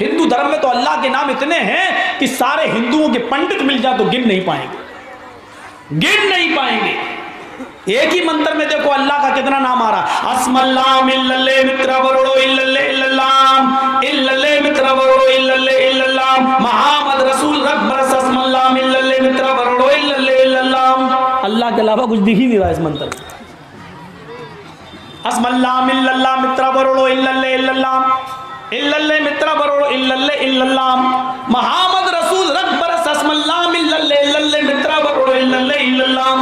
हिंदू धर्म में तो अल्लाह के नाम इतने हैं कि सारे हिंदुओं के पंडित मिल जाए तो गिन नहीं पाएंगे, गिन नहीं पाएंगे। एक ही मंत्र में देखो अल्लाह का कितना नाम आ रहा। अस्मल्लाम इल्लल्ले मित्र वरोड़ो इल्लल्ले इल्लल्लाम इल्लल्ले मित्र वरोड़ो इल्लल्ले इल्लल्लाम मुहम्मद रसूल रब्बरस अस्मल्लाम इल्लल्ले मित्र वरोड़ो इल्लल्ले इल्लल्लाम। अल्लाह के अलावा कुछ दिख ही नहीं रहा इस मंत्र में। अस्मल्लाम इल्लल्लाह मित्र वरोड़ो इल्लल्ले इल्लल्लाम इल्लल्ले मित्र वरोड़ो इल्लल्ले इल्लल्लाम मुहम्मद रसूल रब्बरस अस्मल्लाम इल्लल्ले इल्लल्ले मित्र वरोड़ो इल्लल्ले इल्लल्लाम।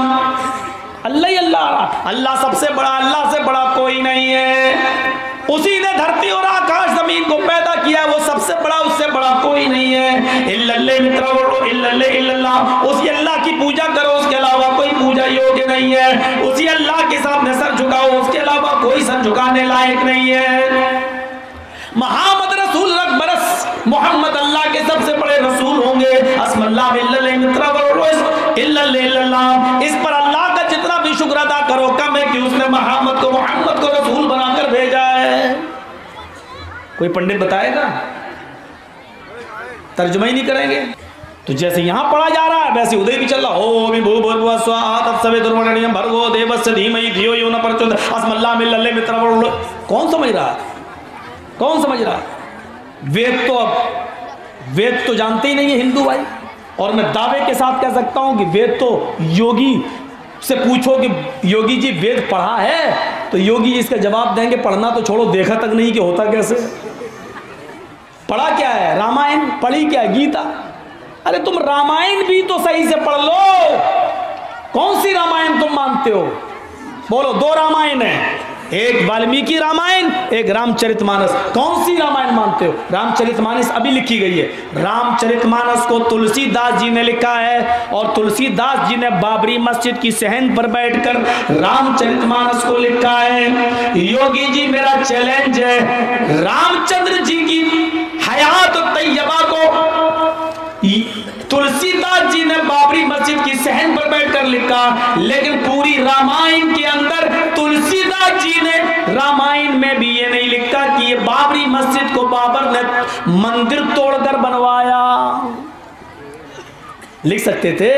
अल्लाह ही अल्लाह, अल्लाह सबसे बड़ा, अल्लाह से बड़ा कोई नहीं है। उसी ने धरती और आकाश जमीन को पैदा किया, वो सबसे बड़ा, उससे बड़ा कोई नहीं है। इल्लल्ले मित्र इल्लल्ले इल्लल्लाह, उसी अल्लाह की पूजा करो, उसके अलावा कोई पूजा योग्य नहीं है। उसी अल्लाह के सामने सर झुकाओ, उसके अलावा कोई सर झुकाने लायक नहीं है। मुहम्मद रसूल बरस मोहम्मद अल्लाह के सबसे बड़े रसूल होंगे। अस्मल्लाह इल्लल्ले मित्र इल्लल्ले इल्लल्लाह, इस पर अल्लाह का जितना भी शुक्र अदा करो कम है कि उसने मोहम्मद को रसूल बनाकर भेजा है। कोई पंडित बताएगा? तर्जुमा ही नहीं करेंगे। तो जैसे यहां पढ़ा जा रहा है वैसे उधर भी चल रहा। ओम भूर्भुवः स्वः तत्सवितुर्वरेण्यं भर्गो देवस्य धीमहि धियो यो न प्रचोदयात् अस्मल्लाह इल्लल्ले मित्र। कौन समझ रहा है? कौन समझ रहा है? वेद तो जानते ही नहीं है हिंदू भाई। और मैं दावे के साथ कह सकता हूं कि वेद तो योगी से पूछो कि योगी जी वेद पढ़ा है तो योगी इसका जवाब देंगे पढ़ना तो छोड़ो, देखा तक नहीं कि होता कैसे। पढ़ा क्या है? रामायण पढ़ी क्या है? गीता। अरे तुम रामायण भी तो सही से पढ़ लो। कौन सी रामायण तुम मानते हो? बोलो। दो रामायण है, एक वाल्मीकि रामायण, एक रामचरितमानस। कौन सी रामायण मानते हो? रामचरितमानस अभी लिखी गई है। रामचरितमानस को तुलसीदास जी ने लिखा है और तुलसीदास जी ने बाबरी मस्जिद की सहन पर बैठकर रामचरितमानस को लिखा है। योगी जी मेरा चैलेंज है, रामचंद्र जी की हयात तैयबा को तुलसीदास जी ने बाबरी मस्जिद की सहन पर बैठकर लिखा, लेकिन पूरी रामायण के अंदर तुलसीदास जी ने रामायण में भी ये नहीं लिखा कि ये बाबरी मस्जिद को बाबर ने मंदिर तोड़कर बनवाया। लिख सकते थे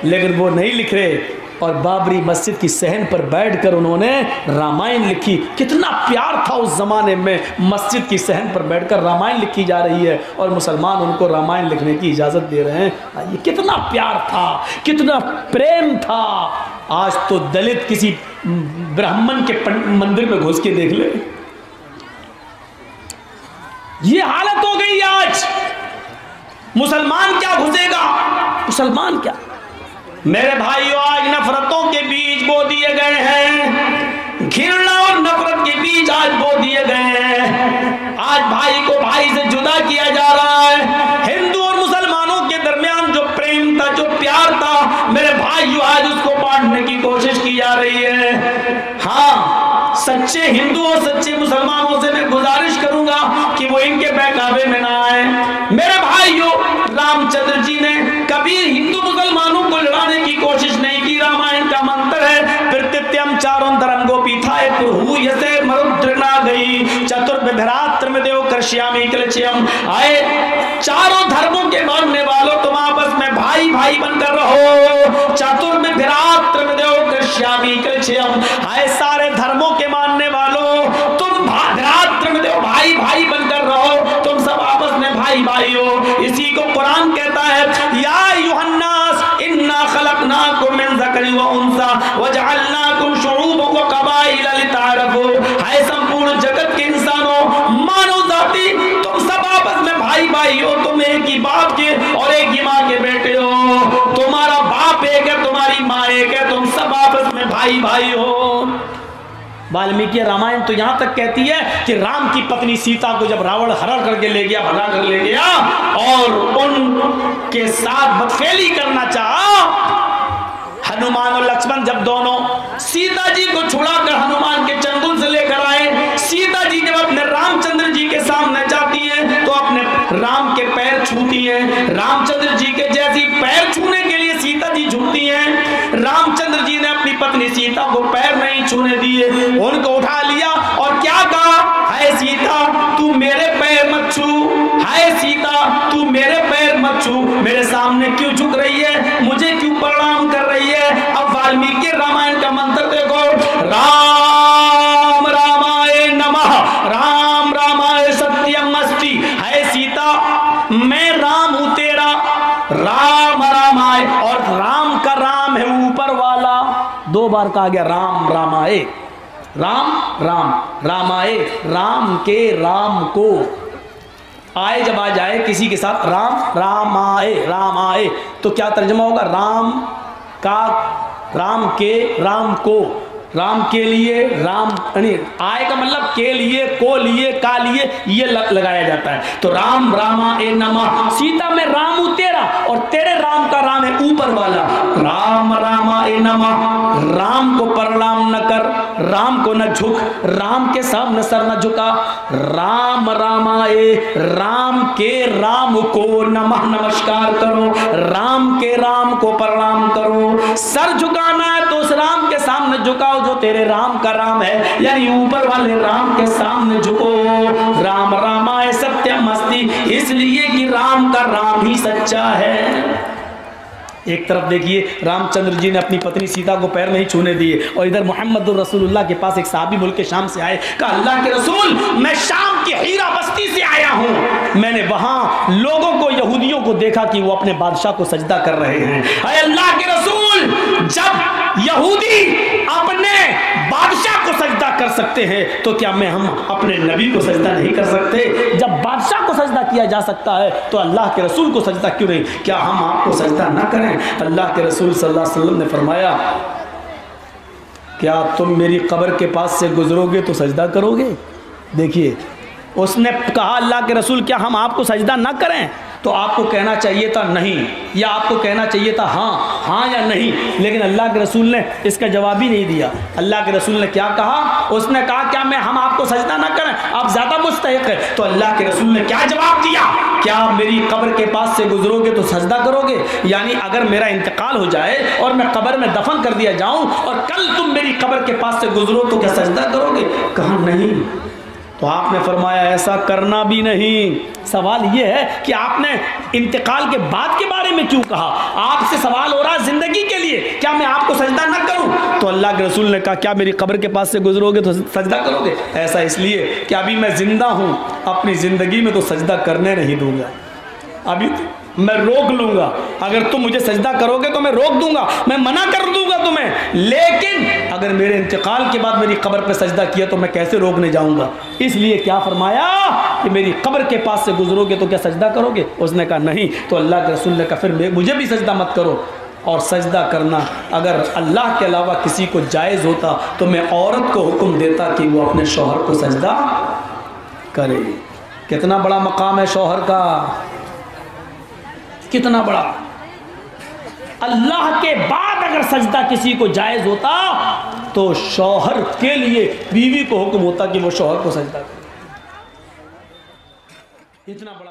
लेकिन वो नहीं लिख रहे और बाबरी मस्जिद की सहन पर बैठकर उन्होंने रामायण लिखी। कितना प्यार था उस जमाने में, मस्जिद की सहन पर बैठकर रामायण लिखी जा रही है और मुसलमान उनको रामायण लिखने की इजाजत दे रहे हैं। ये कितना प्यार था, कितना प्रेम था। आज तो दलित किसी ब्राह्मण के मंदिर में घुस के देख ले, ये हालत हो गई आज। मुसलमान क्या घुसेगा? मुसलमान क्या? मेरे भाइयों, आज नफरतों के बीज बो दिए गए हैं, घृणा और नफरत के बीज आज बो दिए गए हैं। आज भाई को भाई से जुदा किया जा रहा है। हिंदू और मुसलमानों के दरमियान जो प्रेम था, जो प्यार था, मेरे भाइयों आज उसको बांटने की कोशिश की जा रही है। हाँ, सच्चे हिंदू और सच्चे मुसलमानों से मैं गुजारिश करूंगा कि वो इनके बहकावे में ना आए। मेरे भाइयों, रामचंद्र जी ने कभी हिंदू मुसलमानों को लड़ाने की कोशिश नहीं की। रामायण का मंत्र है, प्रत्यत्यम चारों धर्म गोपीथाय पुरहु यसे मरुद्रना गई चतुर्विधरात्र में देव कृष्यामी कलच्यम। आए चारों धर्मों के मानने वालों, तुम आपस में भाई भाई बनकर रहो। चतुर्विधरात्र में देव कृष्यामी कलच्यम। आए सारे धर्मों के मानने वालों, तुम रात्र में देव भाई भाई बनकर रहो। तुम सब आपस में भाई भाई हो। इसी को कुरान कहता है, या युहन्नास इन्ना खलकनाकुम मिन ज़करि व उन्सा वजअलनाकुम शुऊबन व क़बाइल लिताअरफू। है संपूर्ण जगत के इंसानों, मानव जाति, तुम सब आपस में भाई भाई हो। तुम एक ही बाप के और एक ही माँ के बेटे हो। तुम्हारा बाप एक है, तुम्हारी माँ एक है, तुम सब आपस में भाई भाई हो। वाल्मीकि रामायण तो यहां तक कहती है कि राम की पत्नी सीता को जब रावण हरण करके ले गया, भगा कर ले गया और उनके साथ बदफेली करना चाहा, हनुमान और लक्ष्मण जब दोनों सीता जी को छुड़ाकर हनुमान के चंगुल से लेकर आए, सीता जी जब अपने रामचंद्र जी के सामने जाती है तो अपने राम के पैर छूती हैं। रामचंद्र जी के जैसी पैर छूने के लिए सीता जी झुकती हैं। रामचंद्र जी ने अपनी पत्नी सीता को पैर नहीं छूने दिए, उनको उठा लिया और क्या कहा, है सीता तू मेरे पैर मत छू, है है सीता तू मेरे पैर मत छू, मेरे सामने क्यों झुक रही है, मुझे क्यों प्रणाम कर रही है। अब वाल्मीकि रामायण का मंत्र देखो, राम रामाय नमः, राम रामाय सत्यम अस्ति। है सीता मैं राम हूं तेरा, राम रामाय, और राम का राम है ऊपर वाला, 2 बार कहा गया राम रामाय, राम राम रामाए, राम के राम को। आए जब आ जाए किसी के साथ राम रामाए, राम आए, तो क्या तर्जमा होगा, राम का, राम के राम को, राम के लिए, राम आए का मतलब के लिए, को लिए, का लिए, ये लगाया जाता है। तो राम रामाए नमः, सीता मैं राम हूं तेरा और तेरे राम का राम है ऊपर वाला, राम रामाए नमः। राम को प्रणाम न कर, राम को न झुक, राम के सामने सर न झुका, राम रामाए, राम के राम को नमः, नमस्कार करो, राम के राम को प्रणाम करो। सर झुकाना है तो उस राम के सामने झुकाओ जो तेरे राम का राम है, यानी ऊपर वाले राम के सामने झुको। राम रामाय सत्यम अस्ति, इसलिए कि राम का राम ही सच्चा है। एक तरफ देखिए रामचंद्र जी ने अपनी पत्नी सीता को पैर नहीं छूने दिए, और इधर मोहम्मद रसूलुल्लाह के पास एक सहाबी मुल्क के शाम से आए, कहा अल्लाह के रसूल मैं शाम की हीरा बस्ती से आया हूं, मैंने वहां लोगों को, यहूदियों को देखा कि वो अपने बादशाह को सजदा कर रहे हैं। अरे अल्लाह के रसूल, जब यहूदी अपने बादशाह को सजदा कर सकते हैं तो क्या हम अपने नबी को सजदा नहीं कर सकते? जब बादशाह को सजदा किया जा सकता है तो अल्लाह के रसूल को सजदा क्यों नहीं? क्या हम आपको सजदा ना करें? अल्लाह के रसूल सल्लल्लाहु अलैहि वसल्लम ने फरमाया, क्या तुम मेरी कब्र के पास से गुजरोगे तो सजदा करोगे? देखिए उसने कहा अल्लाह के रसूल क्या हम आपको सजदा ना करें? तो आपको कहना चाहिए था नहीं, या आपको कहना चाहिए था हाँ, हाँ या नहीं, लेकिन अल्लाह के रसूल ने इसका जवाब ही नहीं दिया। अल्लाह के रसूल ने क्या कहा? उसने कहा क्या मैं हम आपको सजदा ना करें, आप ज़्यादा मुस्तहिक है। तो अल्लाह के रसूल ने क्या जवाब दिया? क्या आप मेरी कब्र के पास से गुजरोगे तो सजदा करोगे? यानी अगर मेरा इंतकाल हो जाए और मैं कब्र में दफन कर दिया जाऊँ और कल तुम मेरी कब्र के पास से गुजरो तो क्या सजदा करोगे? कहा नहीं। तो आपने फरमाया ऐसा करना भी नहीं। सवाल ये है कि आपने इंतकाल के बाद के बारे में क्यों कहा? आपसे सवाल हो रहा जिंदगी के लिए, क्या मैं आपको सजदा न करूं? तो अल्लाह के रसूल ने कहा क्या मेरी कब्र के पास से गुजरोगे तो सजदा करोगे? ऐसा इसलिए कि अभी मैं जिंदा हूं, अपनी जिंदगी में तो सजदा करने नहीं दूंगा, अभी मैं रोक लूंगा। अगर तुम मुझे सजदा करोगे तो मैं रोक दूंगा, मैं मना कर दूंगा तुम्हें, लेकिन अगर मेरे इंतकाल के बाद मेरी कब्र पे सजदा किया तो मैं कैसे रोकने जाऊंगा? इसलिए क्या फरमाया कि मेरी कब्र के पास से गुजरोगे तो क्या सजदा करोगे? उसने कहा नहीं। तो अल्लाह के रसूल ने कहा फिर मुझे भी सजदा मत करो। और सजदा करना अगर अल्लाह के अलावा किसी को जायज़ होता तो मैं औरत को हुक्म देता कि वो अपने शौहर को सजदा करे। कितना बड़ा मकाम है शौहर का, कितना बड़ा। अल्लाह के बाद अगर सजदा किसी को जायज़ होता तो शौहर के लिए बीवी को हुक्म होता कि वो शौहर को सजदा करे। इतना बड़ा